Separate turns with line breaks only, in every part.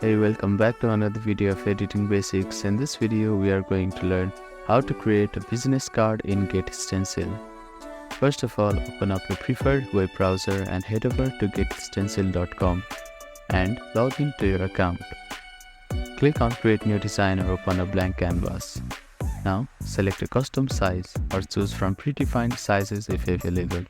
Hey, welcome back to another video of editing basics. In this video we are going to learn how to create a business card in GetStencil. First of all, open up your preferred web browser and head over to getstencil.com and log into your account. Click on create new design or open a blank canvas. Now select a custom size or choose from predefined sizes if available,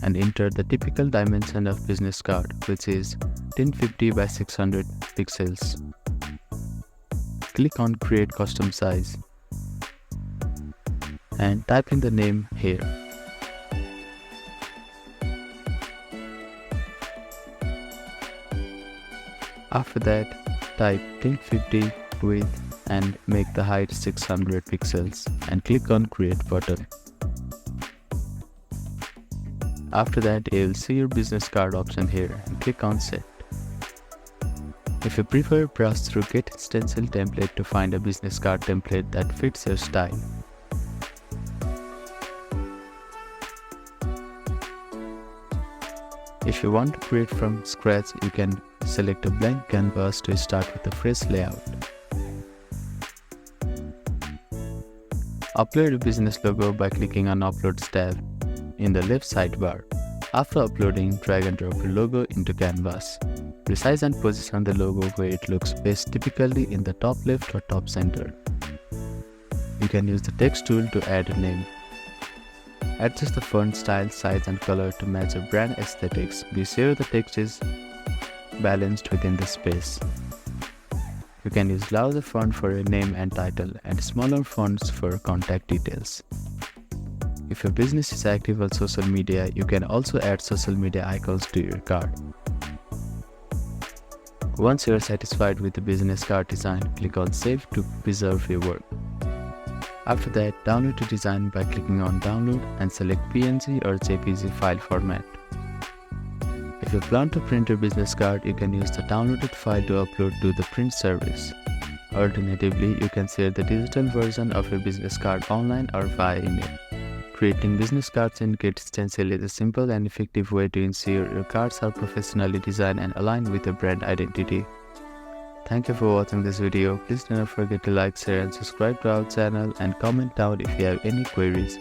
and enter the typical dimension of business card, which is 1050 by 600 pixels. Click on create custom size and type in the name here. After that, type 1050 width and make the height 600 pixels and click on create button. After that, you will see your business card option here and click on set. If you prefer, browse through GetStencil template to find a business card template that fits your style. If you want to create from scratch, you can select a blank canvas to start with a fresh layout. Upload a business logo by clicking on Uploads tab in the left sidebar. After uploading, drag and drop your logo into canvas. Resize and position the logo where it looks best, typically in the top left or top center. You can use the text tool to add a name. Adjust the font style, size and color to match your brand aesthetics. Be sure the text is balanced within the space. You can use larger font for your name and title and smaller fonts for contact details. If your business is active on social media, you can also add social media icons to your card. Once you are satisfied with the business card design, click on Save to preserve your work. After that, download the design by clicking on Download and select PNG or JPG file format. If you plan to print your business card, you can use the downloaded file to upload to the print service. Alternatively, you can share the digital version of your business card online or via email. Creating business cards in GetStencil is a simple and effective way to ensure your cards are professionally designed and aligned with your brand identity. Thank you for watching this video. Please do not forget to like, share and subscribe to our channel and comment down if you have any queries.